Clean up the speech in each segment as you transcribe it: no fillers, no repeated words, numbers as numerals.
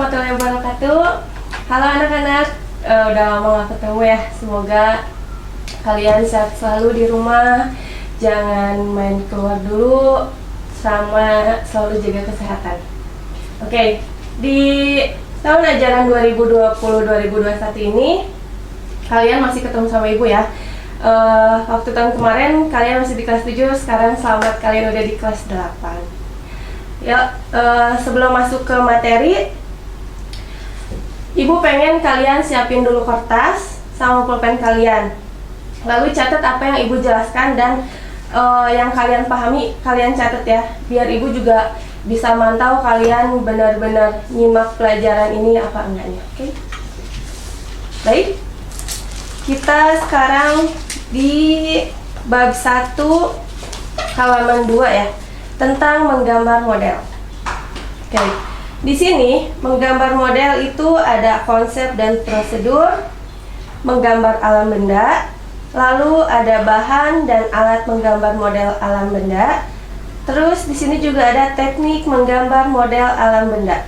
warahmatullahi wabarakatuh. Halo anak-anak, udah lama gak ketemu ya. Semoga kalian sehat selalu di rumah. Jangan main keluar dulu, sama selalu jaga kesehatan. Oke, di tahun ajaran 2020-2021 ini kalian masih ketemu sama ibu ya. Waktu tahun kemarin kalian masih di kelas 7, sekarang selamat kalian udah di kelas 8. Ya, sebelum masuk ke materi, ibu pengen kalian siapin dulu kertas sama pulpen kalian. Lalu catat apa yang ibu jelaskan dan yang kalian pahami, kalian catat ya, biar ibu juga bisa mantau kalian benar-benar nyimak pelajaran ini apa enggaknya. Oke? Baik, kita sekarang di bab 1 halaman 2 ya, tentang menggambar model. Oke, di sini menggambar model itu ada konsep dan prosedur, menggambar alam benda, lalu ada bahan dan alat menggambar model alam benda. Terus di sini juga ada teknik menggambar model alam benda.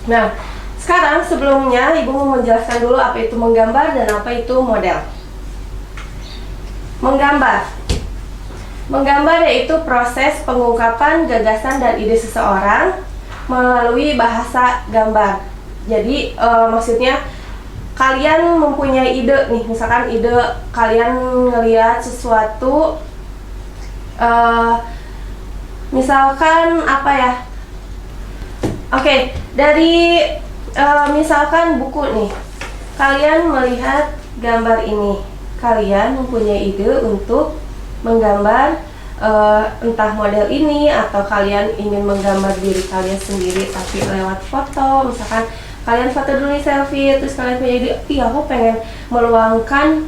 Nah, sekarang sebelumnya ibu mau menjelaskan dulu apa itu menggambar dan apa itu model. Menggambar yaitu proses pengungkapan gagasan dan ide seseorang melalui bahasa gambar. Jadi maksudnya kalian mempunyai ide nih, misalkan ide kalian ngelihat sesuatu, misalkan apa ya? Oke, dari misalkan buku nih, kalian melihat gambar ini, kalian mempunyai ide untuk menggambar entah model ini, atau kalian ingin menggambar diri kalian sendiri tapi lewat foto. Misalkan kalian foto dulu nih, selfie, terus kalian punya ide, iya aku pengen meluangkan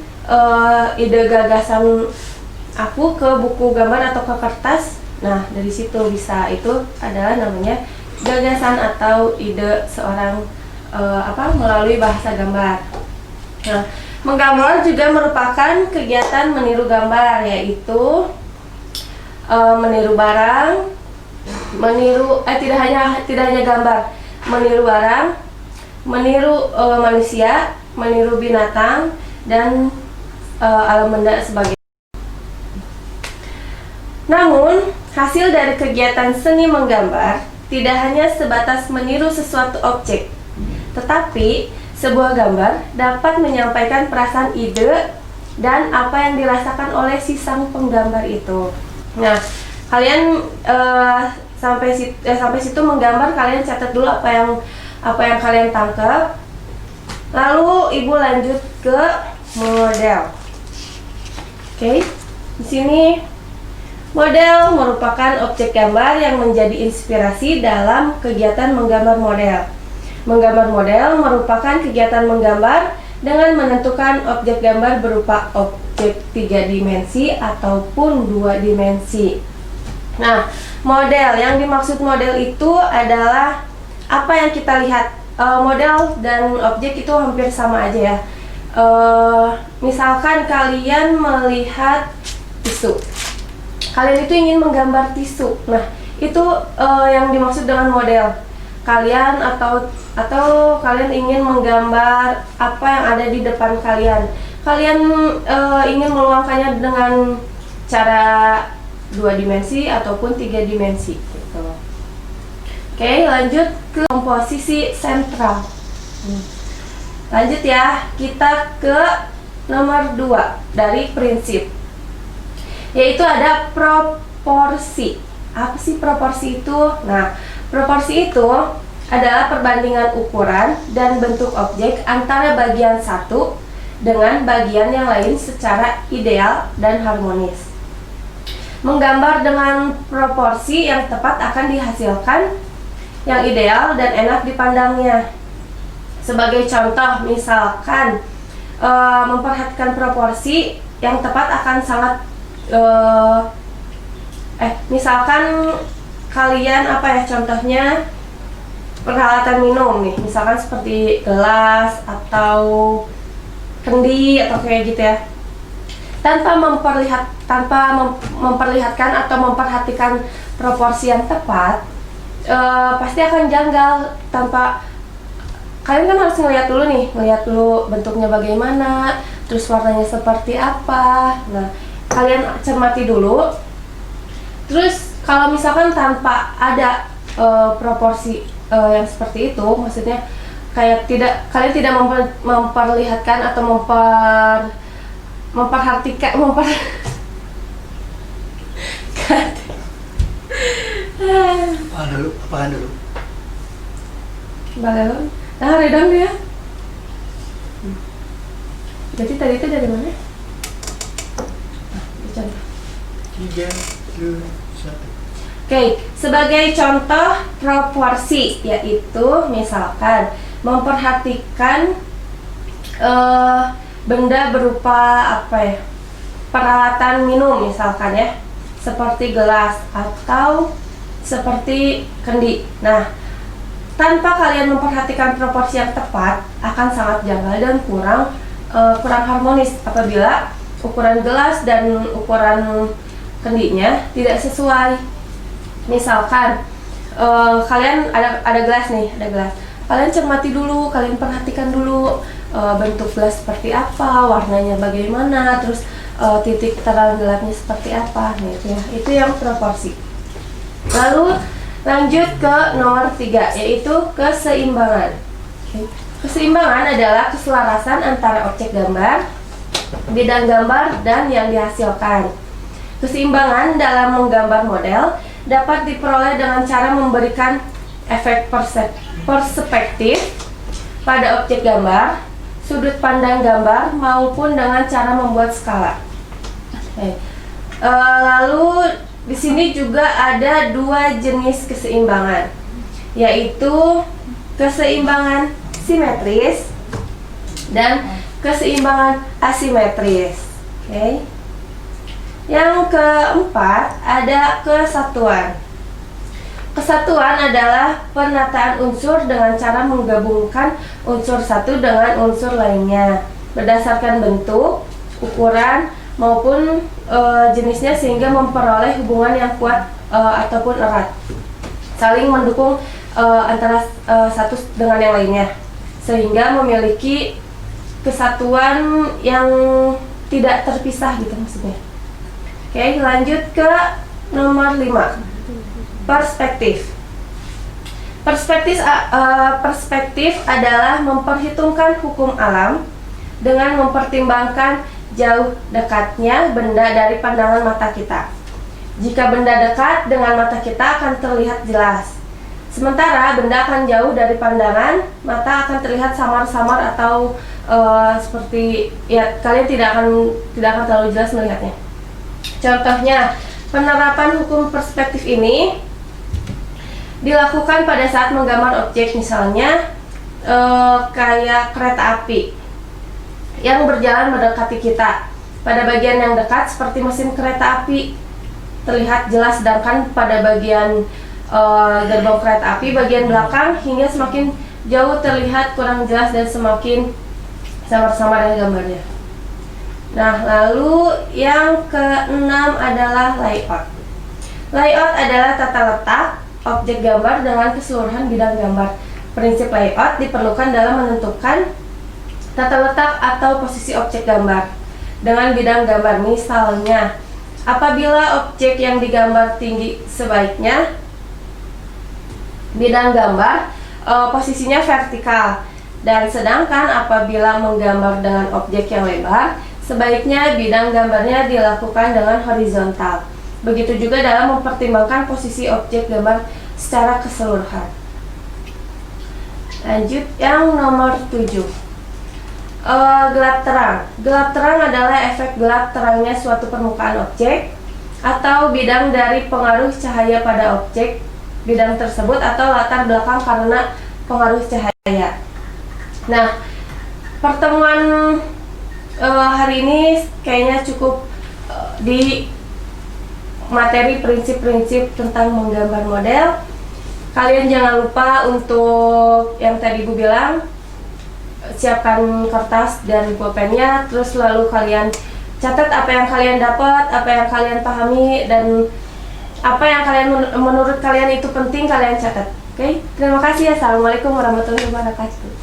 ide gagasan aku ke buku gambar atau ke kertas. Nah, dari situ bisa, itu adalah namanya gagasan atau ide seorang melalui bahasa gambar. Nah, menggambar juga merupakan kegiatan meniru gambar, yaitu meniru barang, tidak hanya gambar, meniru barang, meniru manusia, meniru binatang dan alam benda sebagainya. Namun, hasil dari kegiatan seni menggambar tidak hanya sebatas meniru sesuatu objek, tetapi sebuah gambar dapat menyampaikan perasaan, ide, dan apa yang dirasakan oleh si sang penggambar itu. Nah, kalian sampai situ menggambar, kalian catat dulu apa yang kalian tangkap. Lalu ibu lanjut ke model. Oke, di sini model merupakan objek gambar yang menjadi inspirasi dalam kegiatan menggambar model. Menggambar model merupakan kegiatan menggambar dengan menentukan objek gambar berupa objek 3 dimensi ataupun 2 dimensi. Nah, model, yang dimaksud model itu adalah apa yang kita lihat. Model dan objek itu hampir sama aja ya. Misalkan kalian melihat tisu, kalian itu ingin menggambar tisu. Nah, itu yang dimaksud dengan model. Kalian atau kalian ingin menggambar apa yang ada di depan kalian. Kalian ingin meluangkannya dengan cara 2 dimensi ataupun 3 dimensi gitu. Oke, lanjut ke komposisi sentral. Lanjut ya, kita ke nomor 2 dari prinsip, yaitu ada proporsi. Apa sih proporsi itu? Nah, proporsi itu adalah perbandingan ukuran dan bentuk objek antara bagian satu dengan bagian yang lain secara ideal dan harmonis. Menggambar dengan proporsi yang tepat akan dihasilkan yang ideal dan enak dipandangnya. Sebagai contoh, misalkan memperhatikan proporsi yang tepat akan sangat misalkan kalian contohnya peralatan minum nih, misalkan seperti gelas atau kendi atau kayak gitu ya. Tanpa memperlihatkan atau memperhatikan proporsi yang tepat, pasti akan janggal. Tanpa kalian kan harus ngeliat dulu bentuknya bagaimana, terus warnanya seperti apa. Nah, kalian cermati dulu. Terus kalau misalkan tanpa ada proporsi yang seperti itu, maksudnya kayak kalian tidak memperlihatkan atau memperhatikan apaan dulu balon. Nah, redang dia. Jadi tadi itu dari mana? Contoh. 3, 2, 1. Oke, sebagai contoh proporsi yaitu misalkan memperhatikan benda berupa apa ya? Peralatan minum misalkan ya, seperti gelas atau seperti kendi. Nah, tanpa kalian memperhatikan proporsi yang tepat akan sangat janggal dan kurang harmonis apabila ukuran gelas dan ukuran kendinya tidak sesuai. Misalkan kalian ada gelas nih, kalian cermati dulu, kalian perhatikan dulu bentuk gelas seperti apa, warnanya bagaimana, terus titik terang gelapnya seperti apa. Nah, itu yang proporsi. Lalu lanjut ke nomor 3, yaitu keseimbangan. Keseimbangan adalah keselarasan antara objek gambar, bidang gambar, dan yang dihasilkan. Keseimbangan dalam menggambar model dapat diperoleh dengan cara memberikan efek perspektif pada objek gambar, sudut pandang gambar, maupun dengan cara membuat skala. Lalu di sini juga ada 2 jenis keseimbangan, yaitu keseimbangan simetris dan keseimbangan asimetris. Yang keempat ada kesatuan. Kesatuan adalah penataan unsur dengan cara menggabungkan unsur satu dengan unsur lainnya berdasarkan bentuk, ukuran, maupun jenisnya sehingga memperoleh hubungan yang kuat ataupun erat, saling mendukung antara satu dengan yang lainnya sehingga memiliki kesatuan yang tidak terpisah gitu maksudnya. Oke, lanjut ke nomor 5, perspektif. Perspektif adalah memperhitungkan hukum alam dengan mempertimbangkan jauh dekatnya benda dari pandangan mata kita. Jika benda dekat dengan mata kita akan terlihat jelas, sementara benda akan jauh dari pandangan mata akan terlihat samar-samar atau seperti ya kalian tidak akan terlalu jelas melihatnya. Contohnya, penerapan hukum perspektif ini dilakukan pada saat menggambar objek, misalnya kayak kereta api yang berjalan mendekati kita. Pada bagian yang dekat seperti mesin kereta api terlihat jelas, sedangkan pada bagian gerbong kereta api bagian belakang hingga semakin jauh terlihat kurang jelas dan semakin samar-samar dengan gambarnya. Nah, lalu yang keenam adalah layout. Layout adalah tata letak objek gambar dengan keseluruhan bidang gambar. Prinsip layout diperlukan dalam menentukan tata letak atau posisi objek gambar dengan bidang gambar. Misalnya, apabila objek yang digambar tinggi, sebaiknya bidang gambar posisinya vertikal, dan sedangkan apabila menggambar dengan objek yang lebar, sebaiknya bidang gambarnya dilakukan dengan horizontal. Begitu juga dalam mempertimbangkan posisi objek gambar secara keseluruhan. Lanjut yang nomor 7. Gelap terang. Gelap terang adalah efek gelap terangnya suatu permukaan objek atau bidang dari pengaruh cahaya pada objek bidang tersebut atau latar belakang karena pengaruh cahaya. Nah, pertemuan hari ini kayaknya cukup di materi prinsip-prinsip tentang menggambar model. Kalian jangan lupa untuk yang tadi Ibu bilang, siapkan kertas dan pulpennya, terus lalu kalian catat apa yang kalian dapat, apa yang kalian pahami, dan apa yang menurut kalian itu penting kalian catat. Oke? Terima kasih. Assalamualaikum warahmatullahi wabarakatuh.